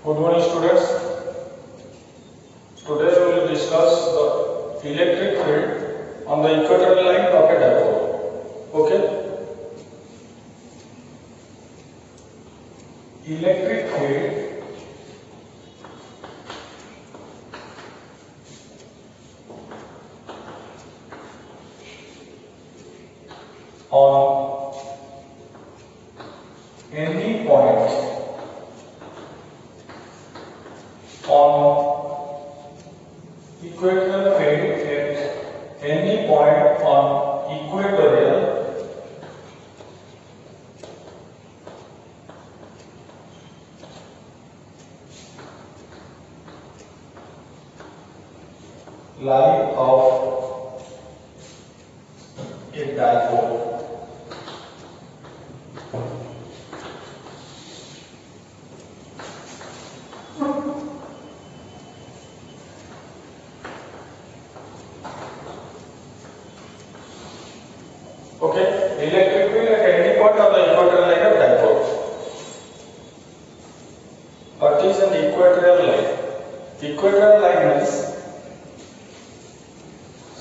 Good morning, students. Today we will discuss the electric field on the equatorial line of a dipole. Okay? Electric field on any point on equatorial field at any point on equatorial line of a dipole. Okay, electric field at any point on the equatorial line of dipole. What is an equatorial line? Equatorial line means,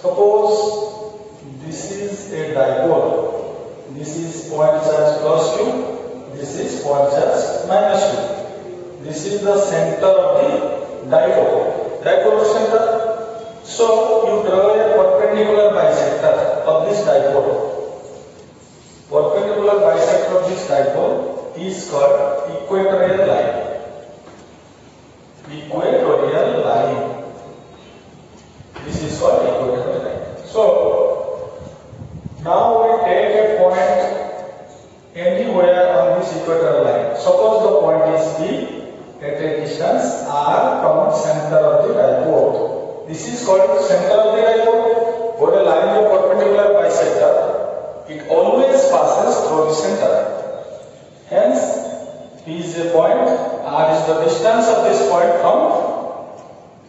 suppose this is a dipole, this is point charge plus Q, this is point charge minus Q. This is the center of the dipole. Dipole center. So you draw a perpendicular bisector of this dipole. Perpendicular bisector of this dipole is called equatorial line. Equatorial line. This is called equatorial line. So now we take a point anywhere on this equatorial line. Suppose the point is P at a distance r from the center of the dipole. This is called center of the dipole. For a line of perpendicular bisector, it always passes through the center. Hence, P is a point, R is the distance of this point from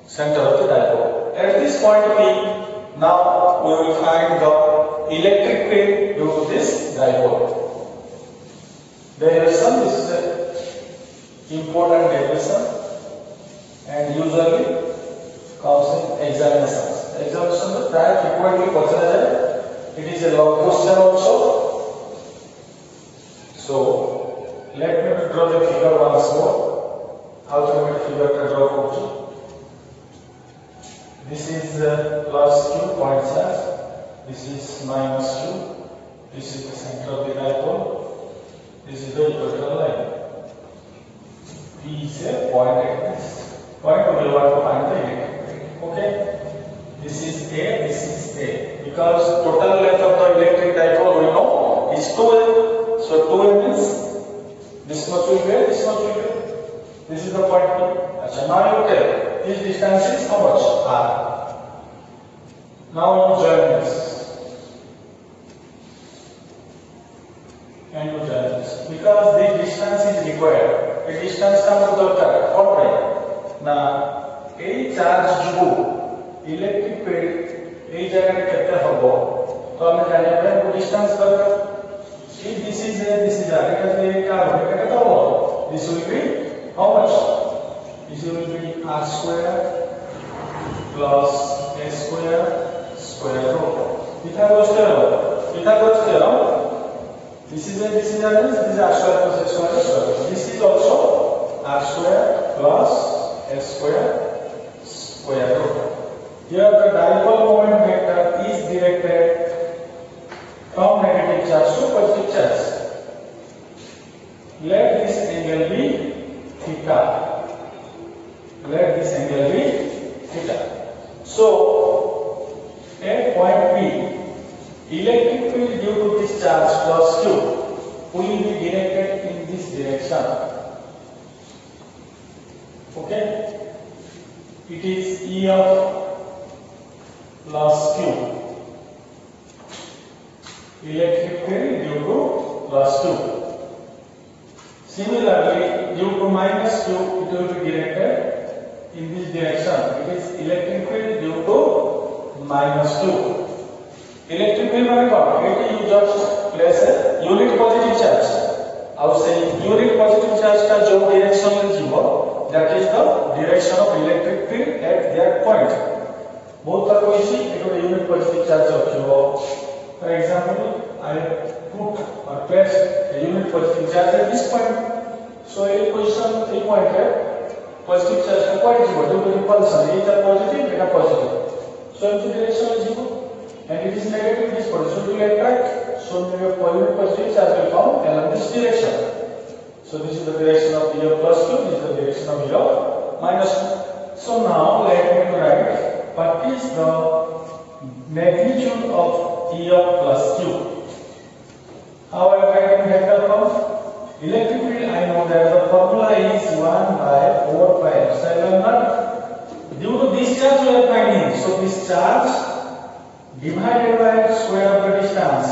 center of the dipole. At this point P, now we will find the electric field due to this dipole. Derivation, this is an important derivation and usually comes in examinations. Examination में प्राय frequently पूछा जाए. It is a long question also. So let me draw the figure once more. How to make figure to draw also. This is plus Q point charge. This is minus Q. This is the center of the dipole. This is the equatorial line. P is a point at this point. We will want to find the electric field. Okay. This is A. This is A. Because total length of the electric dipole we know is 2a. So 2a means this much will be A, this much will be A. This is the point P. So now you tell this distance is how much? R. Now you join this. And you join this. Because this distance is required. A distance comes to the what way? Now A charge Q electric field এই জায়গায় কেটে হবো তো আমি জানি আমরা distance দরকার এই দিস ইজ আর এটা যে কার হবে কেটে দাও this will be how much this will be r square plus a square square root Pythagoras theorem this is r square plus a square. This is also r square plus a square square root. Here the dipole moment vector is directed from negative charge to positive charge. Let this angle be theta. Let this angle be theta. So, at point P, electric field due to this charge plus Q will be directed in this direction. Okay? It is E of plus Q. Electric field due to plus Q. Similarly, due to minus Q, it will be directed in this direction. It is electric field due to minus Q. Electric field माने क्या? It you just place a unit positive charge. और से unit positive charge का जो direction में जीवो that is the direction of electric field at that point. Both are coincide. It will unit positive charge of Q. For example, I put or place a unit positive charge at this point. So a position a point here positive charge का point is due to repulsion. It is positive, it is positive. So in the direction is zero, and it is negative. This position will attract. So your unit positive charge will come along this direction. So this is the direction of E of plus Q. This is the direction of E of minus Q. So now let me write what is the magnitude of E of plus Q. How I write in vector form? Electric field, I know that the formula is 1 by 4 pi epsilon naught. Due to this charge we are finding. So this charge divided by square of the distance.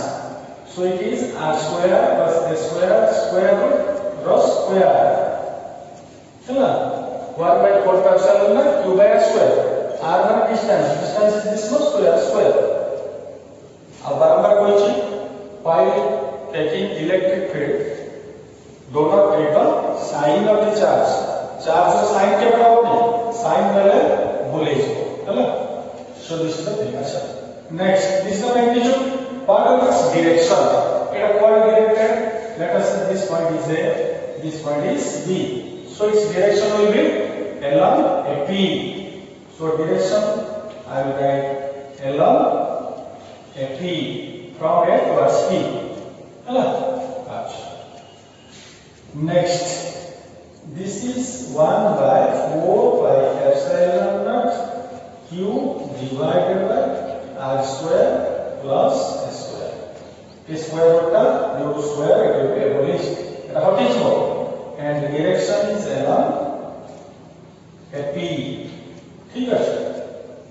So it is r square plus a square square root rho square. Hello? 1 by 4 pi epsilon naught q by r square. R one distance. Distance is this much square. अब बारंबार कोई चीज while taking electric field, do not take the sign of the charge. Charge का sign क्या बराबर नहीं? Sign पहले भूले इसको, है ना? So this is the thing. अच्छा. Next, this is the magnitude. What are its direction? It is point directed. Let us say this point is A, this point is B. So its direction will be along a P. So direction I will write along a P from A towards P. है ना? अच्छा. Next, this is 1 by 4 pi epsilon naught q divided by r square plus s square. This square root का due to square it will be abolished. এটা হটিছো, and the direction is along a p. ठीक है.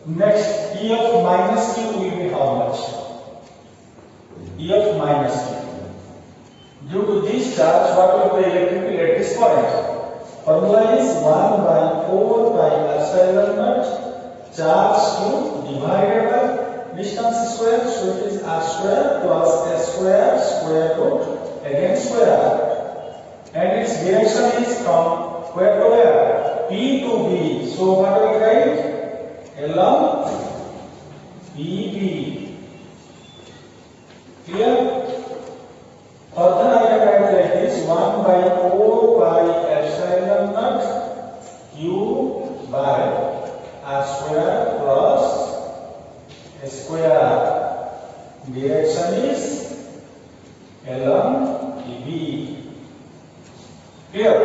Next, E of minus q will be how much? E of minus q. Due to this charge, what will be electric field at this point? Formula is 1 by 4 pi epsilon naught charge q divided by distance square. So it is r square plus s square square root again square. And its direction is from where to where? P to B. So what will we write? Along PB. Clear? Further I can write like this: 1 by 4 pi epsilon naught q by r square plus a square. Direction is along PB. Clear?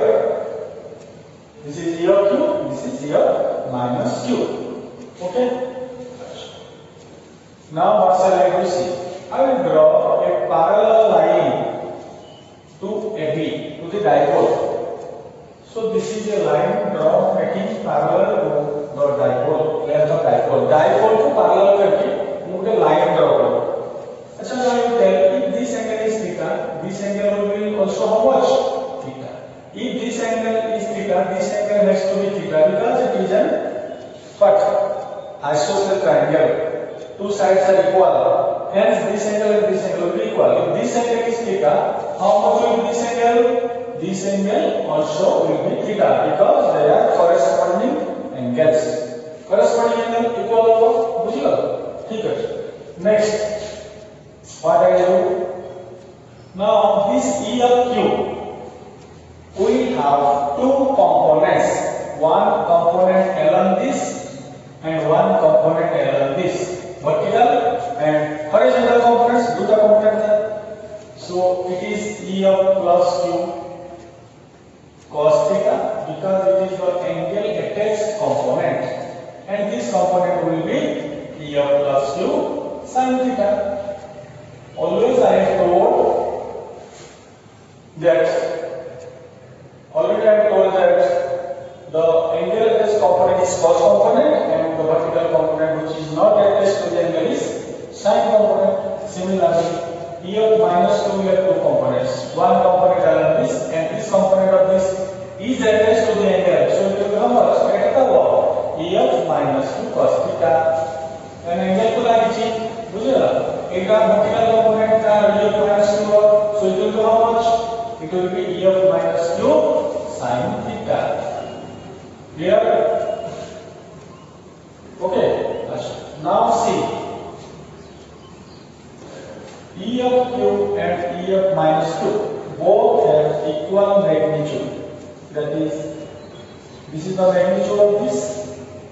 This is E of q. This is E of minus q. Okay. Now what shall I do? See, I will draw a parallel line to AB, to the dipole. So this is a line drawn making parallel to the dipole, length of dipole. Dipole to parallel करके मुझे line draw करो. अच्छा, now you tell if this angle is theta, this angle will be also how much? Theta. If this angle is theta, this angle has to be theta because it is an what? Isosceles triangle. Two sides are equal. Hence this angle and this angle will be equal. If this angle is theta, how much will be this angle? This angle also will be theta because they are corresponding angles. Corresponding angle equal होगा, बुझियो? ठीक है. Next, what I do? Now this E of Q, we have two components. One component along this and one component along this. Vertical and horizontal components, do the component there. So it is E of plus Q cos theta because it is the angle attached component, and this component will be E of plus Q sin theta. Always I have told that the angle attached component is cos component and the vertical component which is not attached to the angle is sin component. Similarly, E of minus 2 will have two components. One component along this and this component of this is attached to the angle. So it will be how much? E of minus 2 cos theta. And angle को लागिची, बुझियो? एक vertical component का E of minus 2, so it will be how much? It will be E of minus 2 sin theta. that is, this is the magnitude of this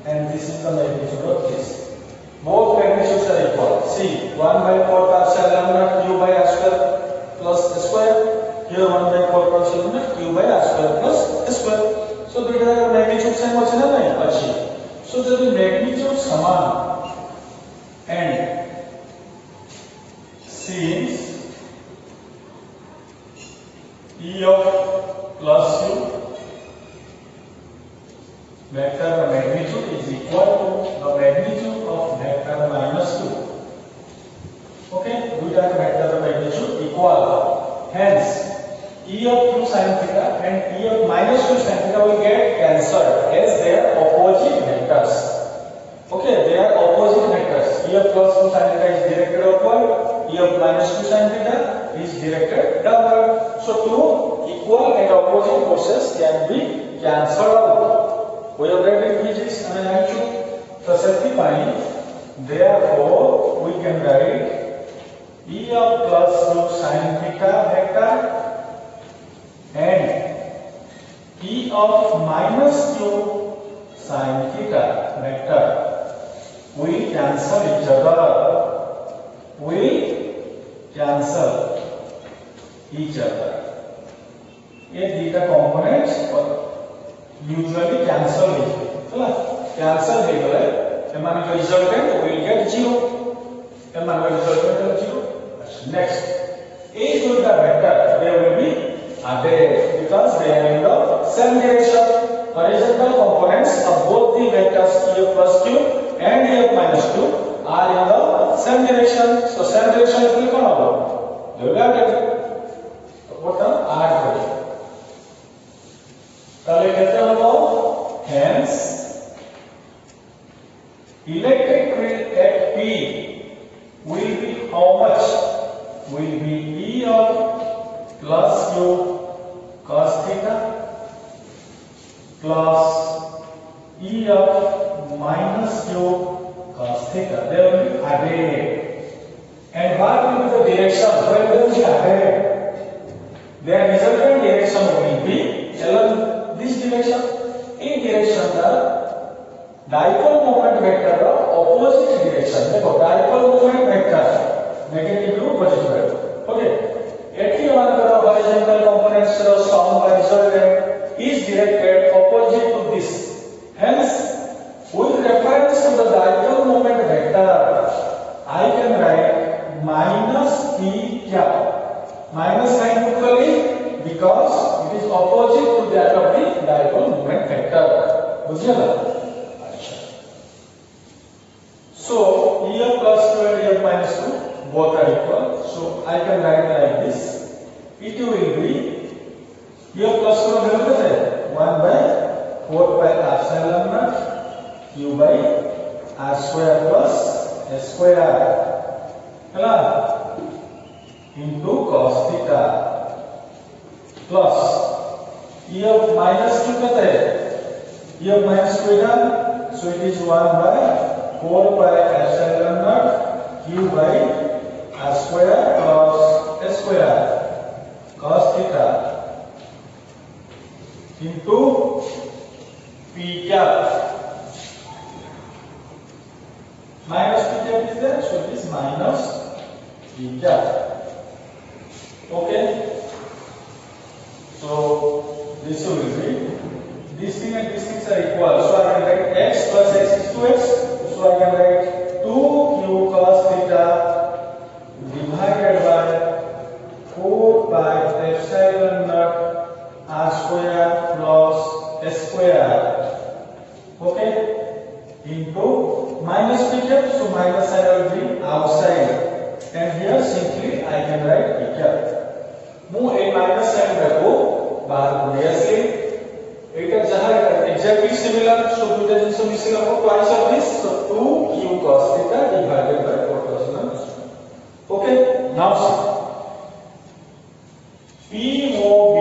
and this is the magnitude of this. Both magnitudes are equal. See, 1 by 4 pi epsilon naught q by r square plus a square. Here 1 by 4 pi epsilon naught q by r square plus a square. So दुईटा magnitude same अछि ना नहीं अछि. So जब magnitude समान and since E of plus u vector magnitude is equal to the magnitude of vector minus 2. Okay, दुईटा vector magnitude equal. Hence, E of q sin theta and E of minus 2 sin theta will get cancelled as they are opposite vectors. Okay, they are opposite vectors. E of plus 2 sin theta is directed upward. E of minus 2 sin theta is directed downward. So two equal and opposite forces can be cancelled out. We have read in physics and actually, so simplifying, therefore we can write E of plus 2 sin theta vector and E of minus 2 sin theta vector will cancel each other. Will cancel each other. ये दीटा components usually cancel होते हैं, cancel है बोले, एमान का resultant will get 0, एमान का resultant will 0. Next, each of the vector they will be added because they are in the same direction. Horizontal components of both the vectors E of plus q and E of minus q are in the same direction. So same direction will come out. They will be added. What the add करें? ताले कहते हैं वो hence electric field at P will be how much? Will be E of plus q cos theta plus E of minus q cos theta. They will be added. And what will be the direction when they will be added? Their resultant direction will be along this direction. In direction the dipole moment vector of opposite direction. देखो dipole moment vector negative to positive. Okay. Eighty हमारा horizontal components of sum by resultant is directed opposite to this. Hence, with reference to the dipole moment vector, I can write minus p cap. Minus scientifically because it is opposite to that of the dipole moment vector. बुझिए ना? अच्छा. So E of plus 2 and E of minus 2 both are equal. So I can write like this. It will be E of plus 2 का value क्या है? 1 by 4 pi epsilon naught q by r square plus s square. है ना? Into cos theta plus E of minus 2 कहते हैं E of minus 2 है so it is 1 by 4 pi epsilon naught q by r square plus s square cos theta into p cap minus p cap is there so it is minus p cap. Okay, so this will be this thing and these things are equal. So I can write x plus x is 2x. So I can write 2q cos theta divided by 4 pi epsilon naught r square plus s square. Okay, into minus p cap. So minus sign will be outside, and here simply I can write p cap. मु ए minus sign रखो बाहर obviously एटा जहां exactly similar so दुटा जिंस missing रखो twice of this so 2q cos theta divided by 4 cos theta. Okay, now POB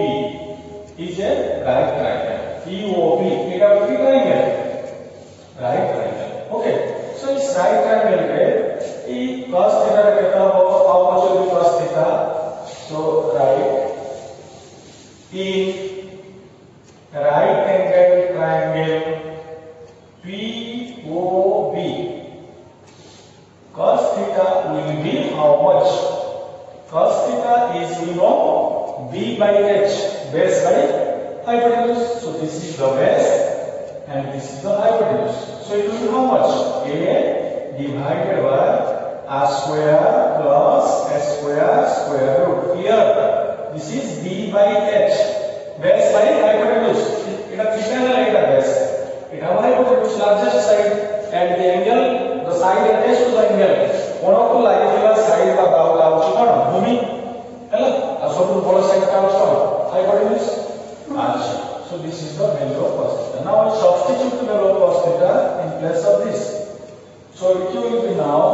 is a right triangle. POB एटा भी triangle right triangle. Okay, so इस right triangle पे ई cos theta का कितना हो how much will be cos theta. So write in right angle triangle POB, cos theta will be how much? Cos theta is, we know, B by H, base by hypotenuse. So this is the base and this is the hypotenuse. So it will be how much? A divided by R square plus S square square root. Here, this is B by H, base by hypotenuse. It is theta like base. It has hypotenuse largest side and the angle, the side attached to the angle. One of the like side का दाव का उच्च कौन? भूमि, है ना? असोपुर बोला side का उच्च कौन? Hypotenuse. अच्छा. So this is the value of cos theta. Now I substitute the value of cos theta in place of this. So it will be now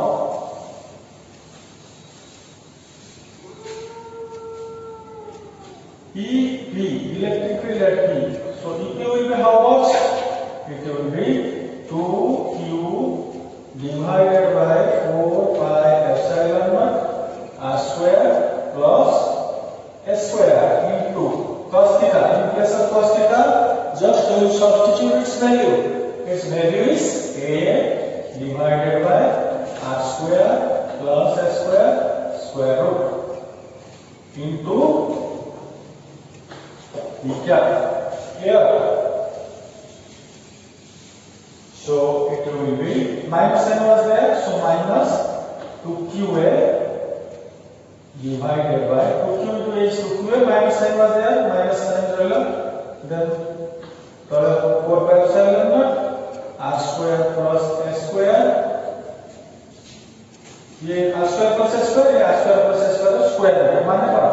EP, electric field at P. So EP will be how much? It will be 2Q divided by 4 pi epsilon naught R square plus S square into cos theta. In place of cos theta, just you substitute its value. Its value is A divided by R square plus S square square root into theta. Here. So it will be minus sign was there, so minus 2QA divided by 2Q into H, 2QA minus sign was there, minus sign relevant, then 4 pi epsilon naught R square plus S square, ये R square plus S square, ये R square plus S square square है, माने क्या?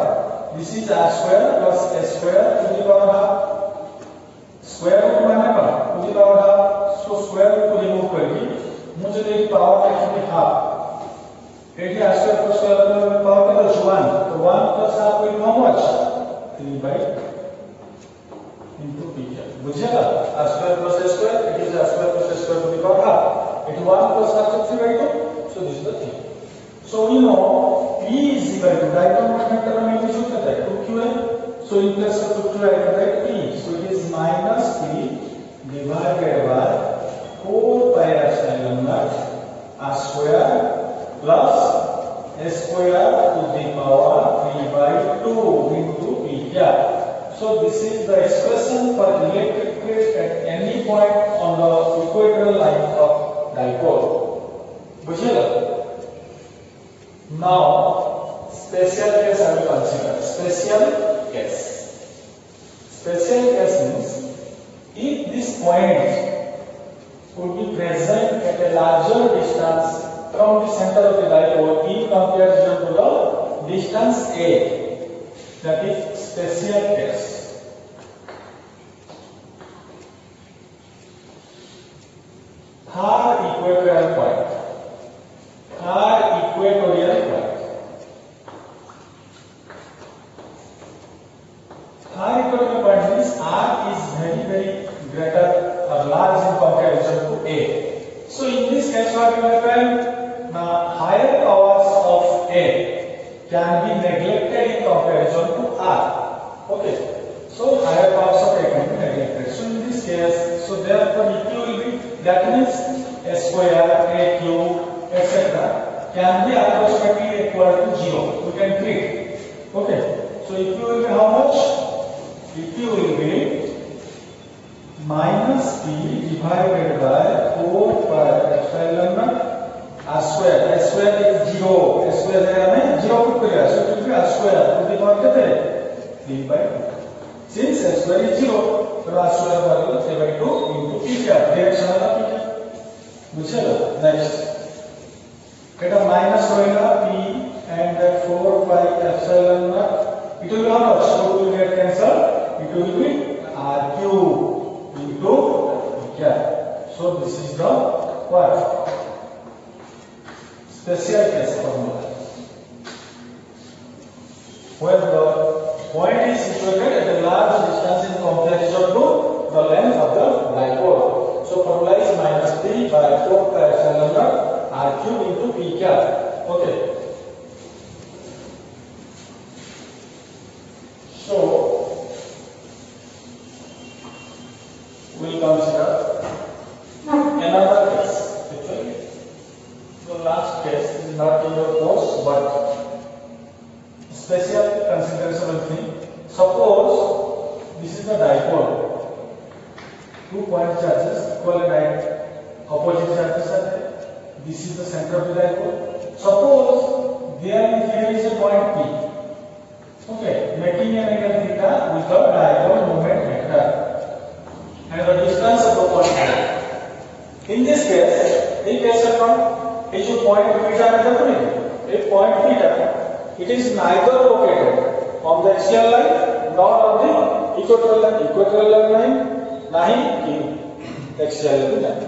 This is R square plus S square to the power half, square root माने क्या? To the power half. So square root को remove करके मुझे एक पावर लिखनी half. Eighty R square plus square root power कितना? 1. तो 1 plus half will be how much? 3 by into p. बुझेगा? R square plus S square, it is R square plus S square to the power half. It is 1 plus half of 3 by 2. So this is the thing. So we know P is equal to dipole moment का magnitude क्या है? 2QA. So in place of 2QA I can write P. So it is minus P divided by 4 pi epsilon naught R square plus S square to the power 3 by 2 into P. So this is the expression for electric field at any point on the equatorial line of dipole. बुझेगा? Now special case I will consider. Special case. Special case means if this point would be present at a larger distance from the center of the dipole in comparison to the distance A, that is special case. Third equatorial point. Third equatorial point. Third equatorial point means R is very greater or large in comparison to A. So in this case what will happen? Higher powers of A can be neglected in comparison to R. Okay. So higher powers of A can be neglected. So in this case, so therefore EP will be, that means S square, A cube, etc. can be approximately equal to 0. We can treat. Okay. So EP will be how much? EP will be minus P divided by 4 pi epsilon naught R square. S square is 0. S square जगह में 0 put करेगा. So it will be R square to the power कितने? 3 by 2. Since S square is 0, तो R square value 3 by 2 into P क्या? Direction वाला P क्या? बुझेगा? Next. कहता minus होएगा P and 4 pi epsilon naught. It will be how much? So it will get cancelled. It will be R cube. So this is the what? Special case formula. When the point is situated at a large distance in comparison to the length of the dipole. So formula is minus P by 4 pi epsilon naught R cube into P cap. Okay. So consider another case. Actually, the last case is not in your course, but special considerable thing. Suppose this is a dipole. 2 point charges equal and opposite charges are there. This is the center of the dipole. Suppose here is a point P. Okay, making an angle theta with the dipole moment vector and the distance of the point. In this case, is a point theta a point theta. It is neither located on the axial line nor on the equatorial line, nahi in axial line.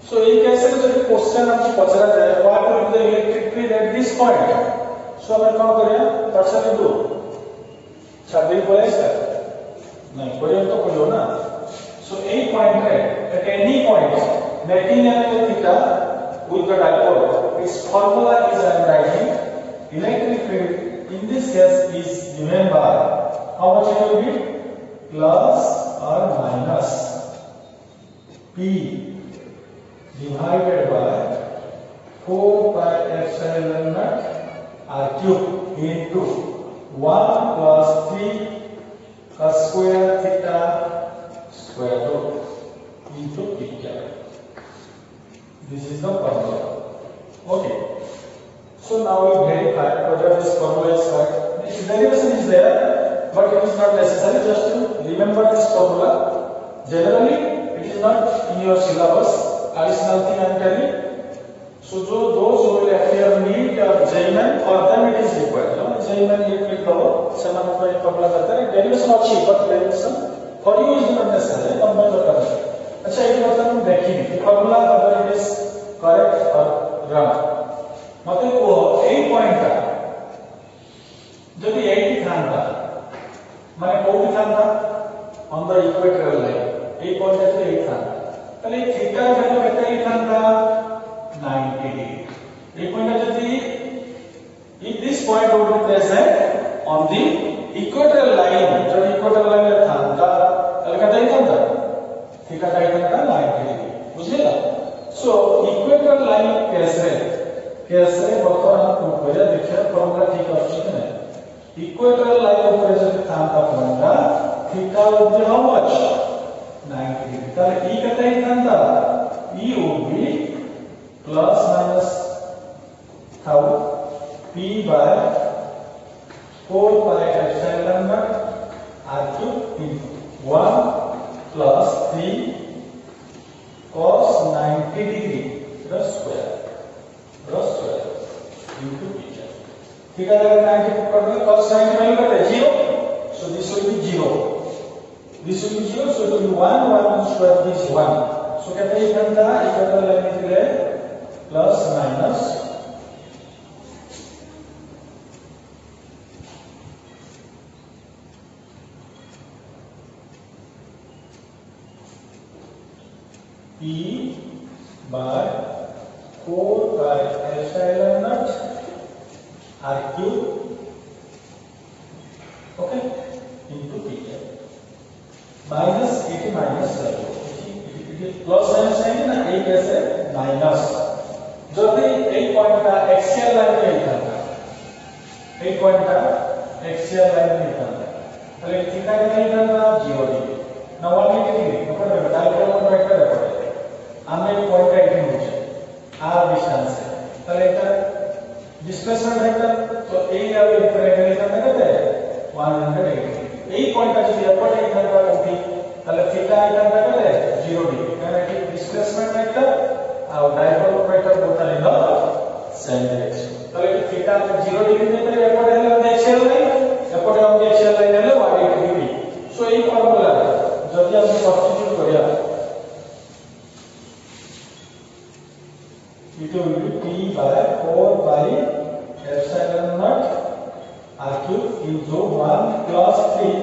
So in case of the question of the what will be the electric field at this point? So we can do partially do. छात्री बोले sir नहीं कोई तो कोई हो ना. So any point at any point making an angle theta with the dipole, its formula is I am writing electric field in this case is given by how much it will be plus or minus P divided by 4 pi epsilon naught r cube into 1 plus 3 cos square theta square root into p cap. This is the formula. Okay. So now we verify whether this formula is correct. This derivation is there, but it is not necessary. Just to remember this formula. Generally, it is not in your syllabus. Additional thing I am telling. So those who will appear need JMN, for them it is required. JMN you click on seven formula derivation अच्छी but derivation for you is not necessary. combine करना. अच्छा एक बात हम देखेंगे formula whether it is correct or wrong. मते को 8 point का जब 8 था माने कोई था on the equatorial line 8 point से 8 था तले थीटा जब कितना था 90 degree. ये point जब if this point would be present on the equatorial line, जो equatorial line में था तले क्या था थीटा का 90 degree. बुझेगा? So equatorial line कैसे बर्तमान हम ऊपर देखिए फॉर्मूला ठीक है ना equatorial line ऊपर जब था formula theta would be how much 90 degree. तले e कितना था e would be plus minus tau p by 4 pi epsilon naught r cube into 1 plus 3 cos 90 degree the square into p. ठीक है अगर 90 पकड़ में cos 90 वैल्यू क्या है 0. So this will be 0. This will be 0. So it will be 1 square is 1. So कहते हैं इधर था इक्वल लाइन के लिए plus minus P by 4 pi epsilon naught r cube okay into p minus 80 minus 0 plus sign है ना a कैसे minus जो भी 8 पॉइंट का एक्सियल लाइन में था 8 पॉइंट का एक्सियल लाइन में था अरे थीटा कितना था 0 डिग्री 90 डिग्री मतलब डायरेक्ट में वेक्टर है हमने पॉइंट का 18 होचे r डिस्टेंस है तले का डिस्प्लेसमेंट वेक्टर तो a या वेक्टर कितना कहते हैं 180 8 पॉइंट का जो एफर्ट है इधर का होती तले थीटा इधर का कहते हैं 0 डिग्री यानी डिस्प्लेसमेंट वेक्टर और dipole vector both are in the same direction तले थीटा 0 डिग्री में तले एफर्ट है on the axial line effort on the axial line है 180 डिग्री. सो এই ফর্মুলা যদি আপনি সাবস্টিটিউট করিয়া it will be p by 4 by epsilon naught r cube into 1 plus 3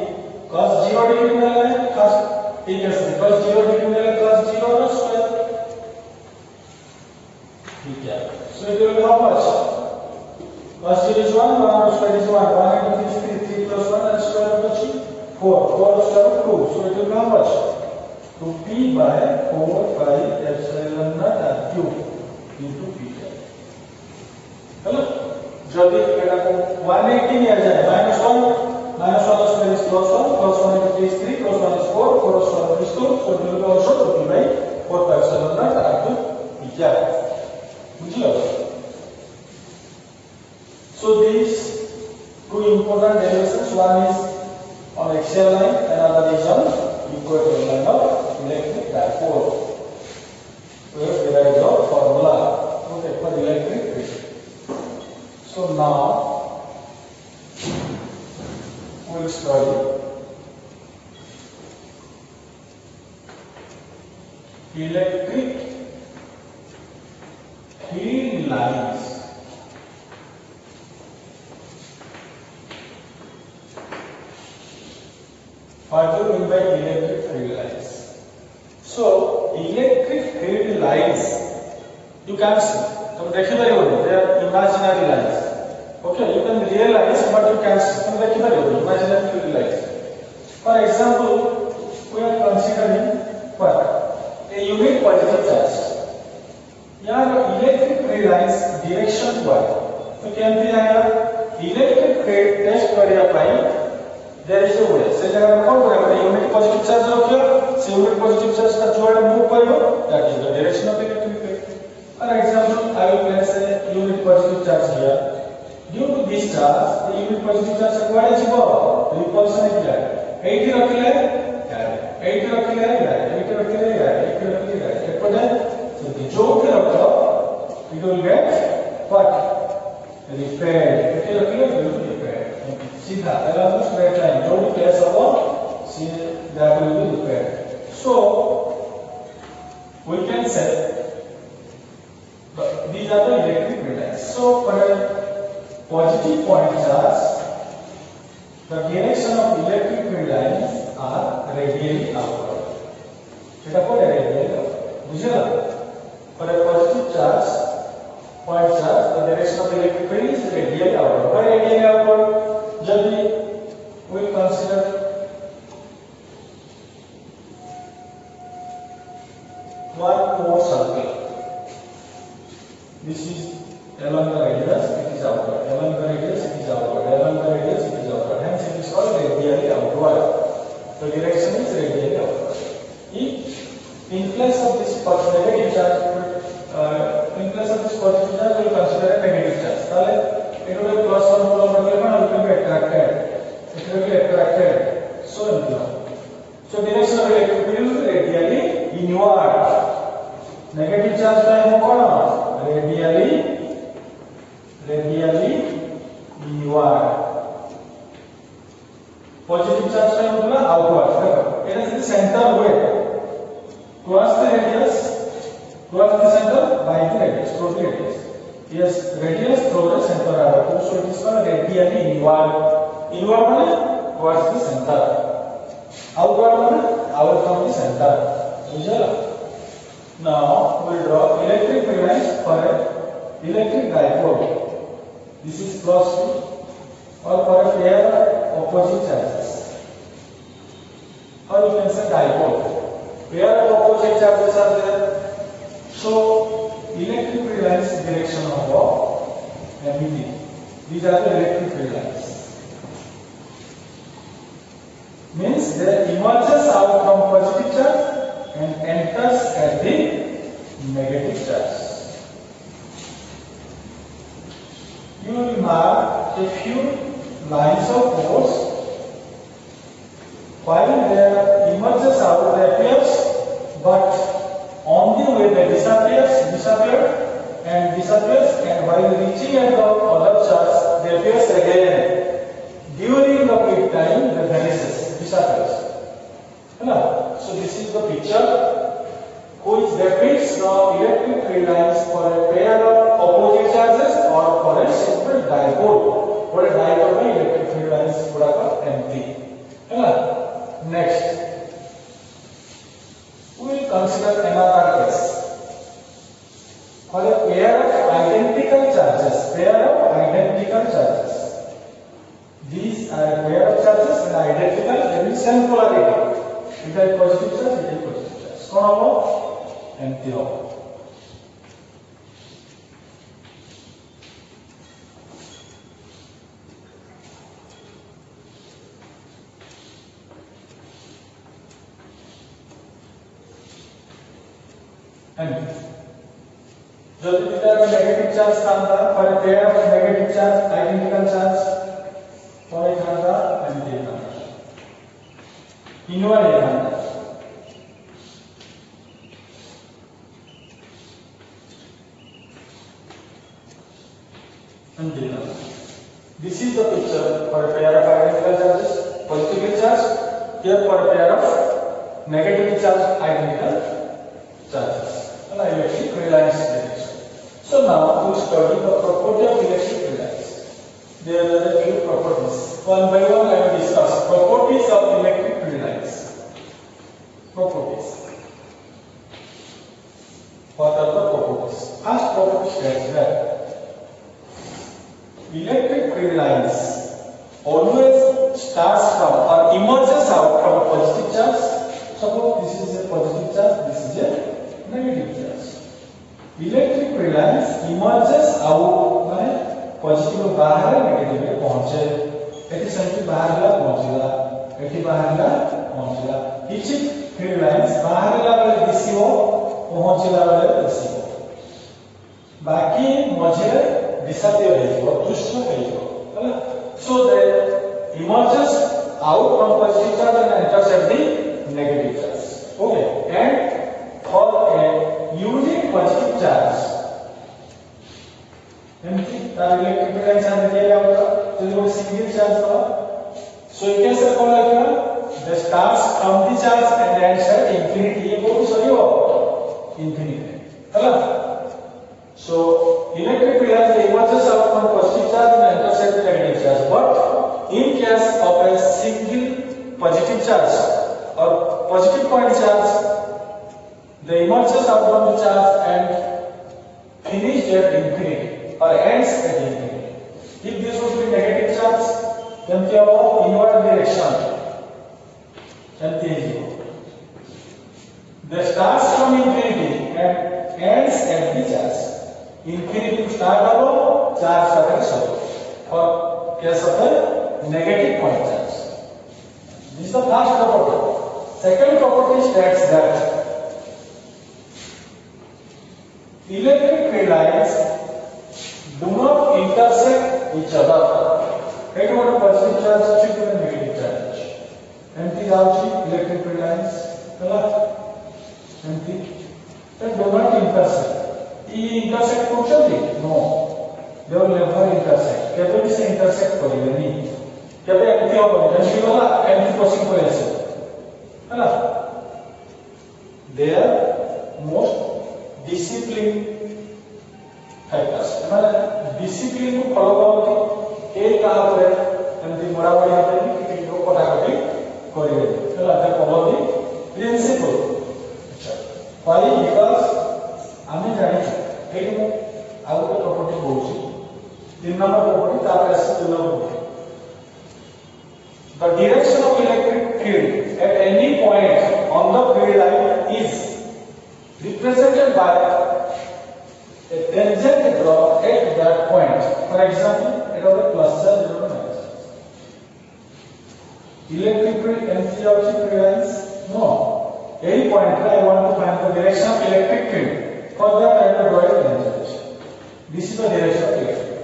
cos 0 degree में है cos ठीक है cos 0 degree में है cos 0 का स्क्वायर ठीक है. So it will be how much cos 0 is 1 1 square is 1 1 into 3 3 plus 1 and square root of 4 4 square root 2. So it will be how much to P by 4 pi epsilon naught r cube into P hello जल्दी एटा को 180 लिया जाए -1 -1 is plus 1 plus 1 into 3 is 3 plus 1 is 4 4 plus 1 is 2 so it will be also to P by 4 pi epsilon naught r cube क्या बुझियो so these two important derivations one is on axial line another is on equatorial line of electric dipole we have derived the formula okay for electric field so now we will study electric field lines. What do you mean by electric field lines? So electric field lines you can see. तुम देखी बारी हो they are imaginary lines. Okay, you can realize but you can see. तुम देखी बारी हो imaginary field lines. For example, we are considering what a unit positive charge. यहाँ electric field lines direction हुआ तो क्या आएगा electric field टेस्ट करिया पाई there is a way से जगह में कौन करेगा यूनिट पॉजिटिव चार्ज रखियो से यूनिट पॉजिटिव चार्ज का जोड़ मूव करियो that is the direction of electric field. For example, I will place a unit positive charge here. Due to this charge, the unit positive charge कुआडे ଯିବ repulsion क्या है 80 रखिले यार 80 रखिले यार 80 रखिले यार 80 रखिले यार एपटे so the जो भी रखो it will get what repaired 80 रखिले it will be repaired सीधा along the straight line जो भी place हो see that will be repaired. So we can say these are the electric field lines. So for a positive point charge the direction of electric field lines are radially outward. Eta ko radially bujhla for a positive charge point charge the direction of electric field is radially outward. Why radially outward? Jab we consider one more circle. This is along the radius, it is outward. Along the radius, it is outward. Along the radius, it is outward. Hence, it is called radially outward. The direction is radially outward. If in place of this negative charge, in place of this positive charge, we will consider a negative charge. So, it will be plus 1 plus 1 it will be attracted. It will be attracted. So, so direction of electric field is radially inward. Negative charge time what? Radially inward. Positive charge time होगा outward. It is the center way towards the radius, towards the center by the radius, through the radius. Yes, radius through the center arrow. So it is called radially inward. Inward means towards the center. Outward means out from the center. Now we will draw electric field lines for a electric dipole. This is plus 2 or for a pair of opposite charges. Or you can say dipole. Pair of opposite charges are there. So electric field lines direction of MED. These are the electric field lines. Means they emerges out from positive charge and enters at the negative charge. You will mark a few lines of force while there emerges out they appears but on the way they disappears and while reaching at the other charge they appears again during the peak time they vanishes disappears. So this is the picture which depicts the electric field lines for a pair of opposite charges or for a simple dipole. For a dipole में electric field lines पूरा का empty. Next, we will consider another case. For a pair of identical charges. These are a pair of charges and identical, they will same polarity. If I positive charge, it is positive. एमती हो जल्दी दिखाएगा negative charge था पर pair of negative charge identical charge और एक था anti charge invert ये था anti charge this is the picture for a pair of identical charges positively charged here for a pair of negatively charged identical charges and electric relays. So now we study the property of electric relays. There are a few properties. One by one I will discuss properties of electric relays. Properties. What are the properties? First property states that electric relays always starts from or emerges out from a positive charge. Suppose this is a positive charge, this is a negative charge. Electric relays emerges out माने positive बाहर negative में पहुंचे eighty senti बाहर ला पहुंचला eighty बाहर ला पहुंचला किछि relays बाहर ला वाले दिसियो पहुंचला वाले दिसियो बाकी मझे दिशाते रहइबो दुष्ट रहइबो ହେଲା so that emerges out from positive charge and enters at the negative charge okay and for a unit positive charge empty तार इलेक्ट्रिक relay चार्ज दिया होगा तो ये सिंगल चार्ज होगा so ये कैसे कौन लगेगा the starts from the charge and ends at infinity ये बहुत सही हो infinity ହେଲା so electric relay emerges out from positive charge and enters at the negative charge but in case of a single positive charge or positive point charge the emerges out from the charge and finish at infinity or ends at infinity. If this would be negative charge, then क्या होगा inward direction and zero. The starts from infinity and ends at the charge. Infinity start होगा charge का stop और कैसा होता है negative point charge. This is the first property. Second property states that electric relays do not intersect each other. It is a positive charge to a negative charge. Empty electric relays, empty. They do not intersect. Intersect functionally? No. They will never intersect. Keble se intersect करेंगे केबे empty होगा empty वाला empty crossing करेंगे, है ना? They are most discipline factors माने discipline को follow करके एक कहाँ पर एमती मोड़ा मोड़ी होते हैं कि किसी को पता करके करेंगे चलो अगर follow the principle why because हमें जाने एक में आउट प्रॉपर्टी बोलती तीन नंबर प्रॉपर्टी ताकि ऐसे तीन number the direction of electric field at any point on the field line is represented by a tangent drawn at that point. For example, it was a plus charge or a minus charge. Electric field empty object lines? No. Any point I want to find the direction of electric field. For that I will draw a tangent. This is the direction of electric field.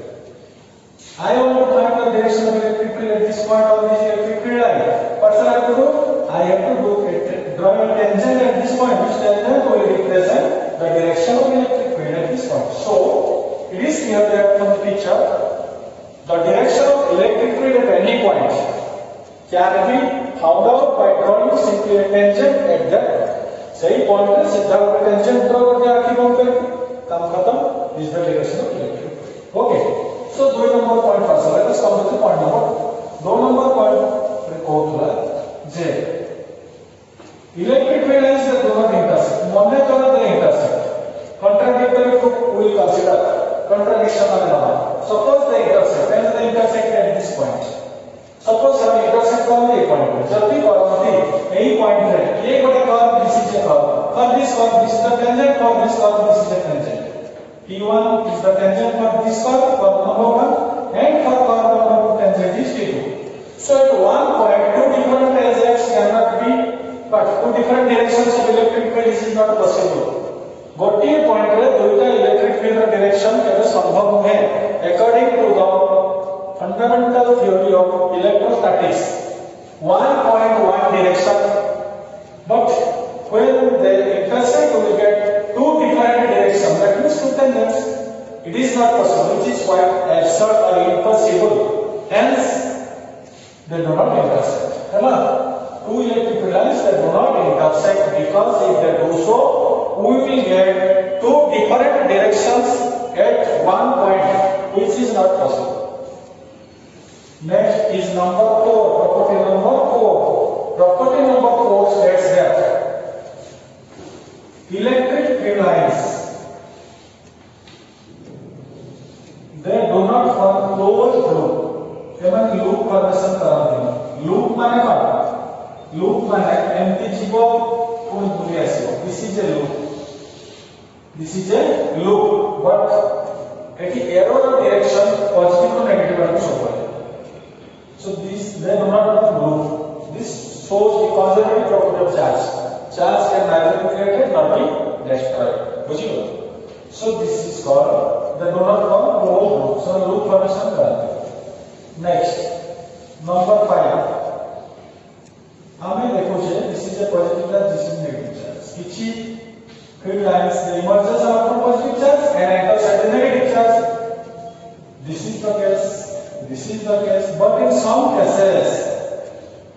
I want to find the direction of electric field at this point on this electric field line. What shall I have to do? I have to draw a tangent at this point. Which tangent will represent the direction of electric field at this point. So, it is clear that from the picture, the direction of electric field at any point can be found out by drawing simply a tangent at that point. सही point पे सीधा कोई tangent draw करके आखिरी point पे काम खत्म. This is the direction of electric field. Okay. So, दो number point first. Let us come to the point number. दो नंबर point record हुआ जे electric field lines that do not intersect. मने तो नहीं intersect. Contradictory to we will consider contradiction of the law. Suppose they intersect, then they intersect at this point. Suppose हम intersect करेंगे एक point पे. जब भी करते यही point है. ये बड़ा curve BCG a curve. For this curve, this is the tangent. For this curve, this is the tangent. T1 is the tangent for this curve, curve number 1, and for curve number 2, tangent is T2. So at one point, two different tangents cannot be, but two different directions of electric field is not possible. गोटे point रे दुईटा electric field direction केबे संभव नहे according to the fundamental theory of electrostatics one point one direction but when they intersect we get two different directions that means two tangents it is not possible which is quite absurd or impossible hence they do not intersect है ना two electric lines that do not intersect because if they do so we will get two different directions at one point which is not possible. Next is number 4, property number 4. Property number 4 states that electric field lines they do not form closed loop. एमन loop formation करते loop माने कौन loop माने एमती जीवो पूर्ण पूरी आसीबो this is a loop. This is a loop but eighty arrow direction positive or negative आने show So this they do not have loop. This shows the conservative property of charge. Charge can neither be created nor be destroyed. बुझियो? So this is called they do not form closed loop. So loop formation करते. Next, number 5. हमें देखो जे this is a positive charge, this is negative charge. किछि field lines the emerges out from positive charge and enters at the negative charge. This is the case. This is the case, but in some cases,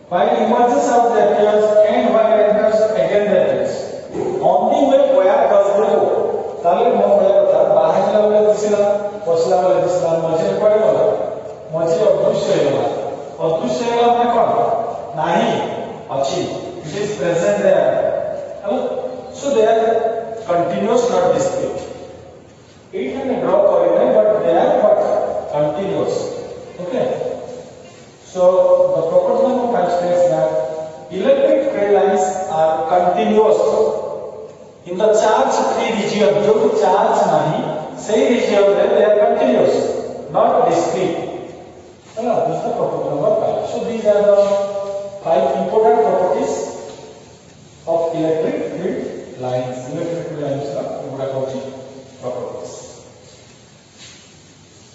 while emerges out the appears and while enters again the appears. Only when where does the go? ताले mo where होता बाहर चला वाला दिसला, पसला वाला दिसला, मझे पड़े वाला, मझे अदृश्य वाला, अदृश्य वाला में कौन? नहीं, अच्छी. It is present there. So they are continuous, not discrete. It can draw coordinate, but they are not continuous. Okay. So the property number 5 states that electric field lines are continuous in the charge free region. जो भी charge नहीं, सही region में they are continuous, not discrete. चला, this is the property number 5. So these are the 5 important properties of electric field lines. Electric field lines का पूरा Cauchy properties.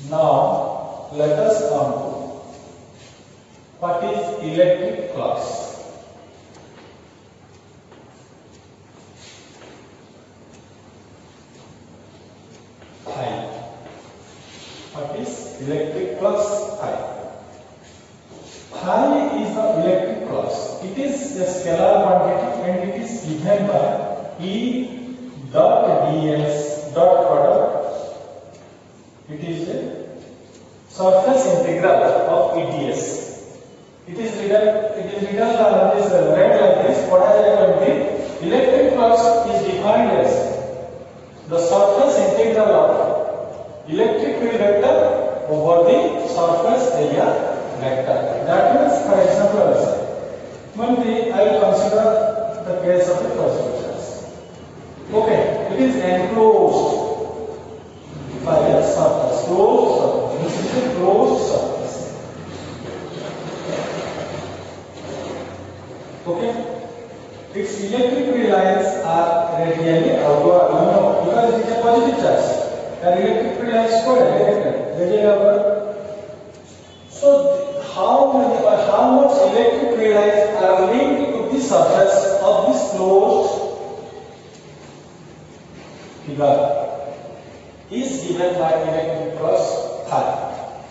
Now let us come to what is electric flux. Phi. What is electric flux? Phi. Phi is the electric flux. It is a scalar quantity and it is given by E dot ds dot product. It is a surface integral of EDS. It is written like this, read like this. पढ़ा जाएगा कि electric flux is defined as the surface integral of electric field vector over the surface area vector. That means, for example, I will consider the case of the first charge. Okay, it is enclosed by a surface, closed surface. This is a closed surface. Okay? Its electric field lines are radially outward because it is a positive charge. And electric field lines are radially outward. So how much electric field lines are linked to the surface of this closed figure is given by electric flux phi.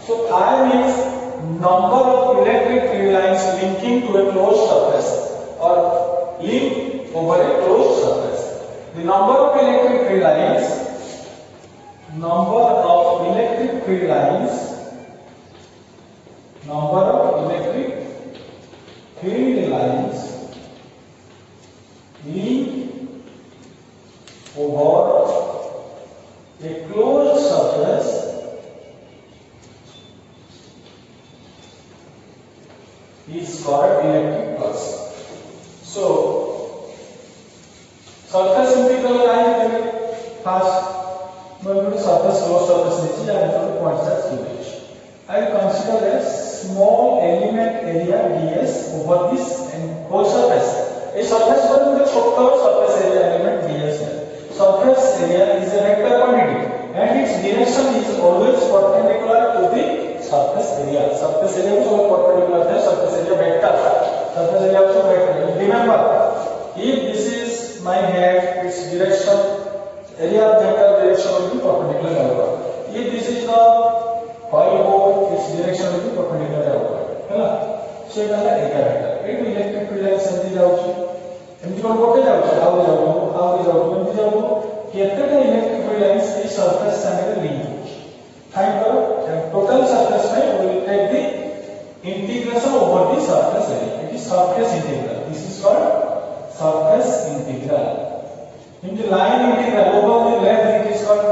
So phi means number of electric field lines linking to a closed surface or link over a closed surface. The number of electric field lines link over a closed surface is called electric flux. So surface integral line करेंगे first मैं बोलूँ surface closed surface नीचे जाने तो point charge QH I will consider a small element area ds over this and whole surface ये surface पर मुझे छोटा surface area element ds है surface area is a vector quantity and its direction is always perpendicular to the surface area को perpendicular है surface area vector also vector remember if this is my head its direction area of vector direction will be perpendicular होगा if this is the coil board its direction will be perpendicular होगा है ना so এটা হলো এটা vector এটো electric field line সেমতি যাଉଛି এমতি কোন কোটে যাଉଛି ଆଉ ଏମତି ଯାଉ କେତେଟା ଇଲେକ୍ଟ୍ରିକ ଫିଲ୍ଡ ଲାଇନ୍ସ এই ସରଫେସ ସାଙ୍ଗରେ ଲିଙ୍କ ହେଉଛି फाइंड करो टोटल सरफेस में we will take the integration over the surface area it is surface integral this is called surface integral in the line integral over the length it is called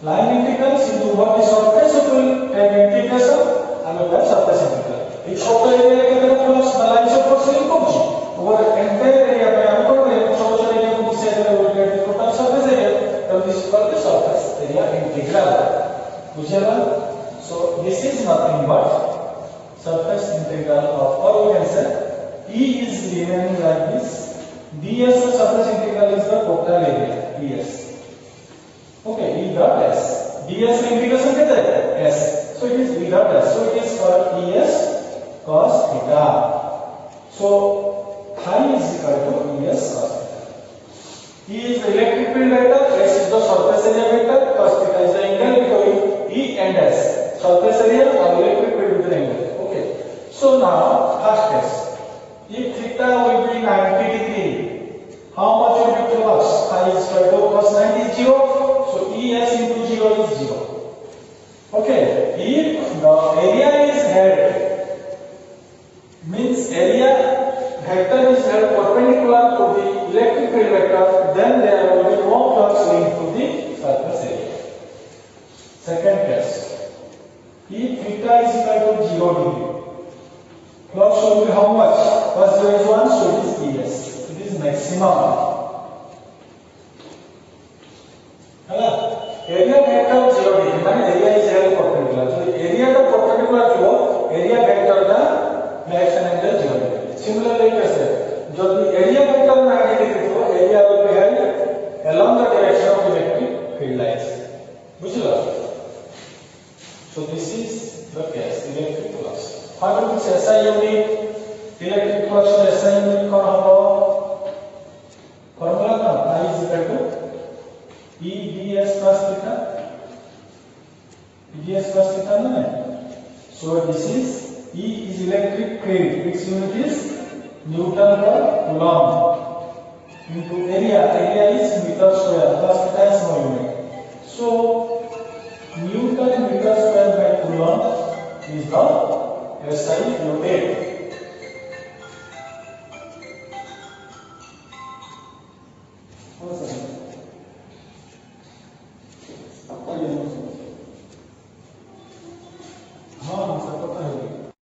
line integral into over the surface it will take integration and over surface integral एक छोटा area के अंदर flux line से force link होगी over entire area पे हम कौन है छोटा एरिया को किसी एरिया में get the total surface area then this is called the surface area integral बुझेगा so this is nothing but surface integral of or we can say E is remaining like this ds of surface integral is the total area ds okay E dot s ds का integration कितना है s so it is E dot s so it is called es cos theta so phi is equal to es cos theta E is the electric field vector s is the surface area vector cos theta is the angle between E and S surface area and electric field with angle okay so now first case if theta will be 90 degree how much will be flux phi is equal to cos 90 is 0 so Es into 0 is 0 okay if the area is head means area vector is held perpendicular to the electric field vector then there will be no flux linked to the surface area second case if theta is equal to 0 degree flux will be how much first there is 1 so it is es it is maximum है area vector 0 degree माने area is held perpendicular so area का perpendicular जो area vector का direction angle 0 degree similarly कैसे जो area vector 90 degree तो area will be held along the direction of electric field lines बुझलो so this is the case electric flux final कुछ ऐसा ही होगी इलेक्ट्रिक फ्लक्स ऐसा ही कौन होगा फार्मूला का I is equal to E ds cos theta ds cos theta ना so this is E is electric field its unit is Newton per coulomb into area is meter square cos theta is no unit so Newton meter square by coulomb is the SI unit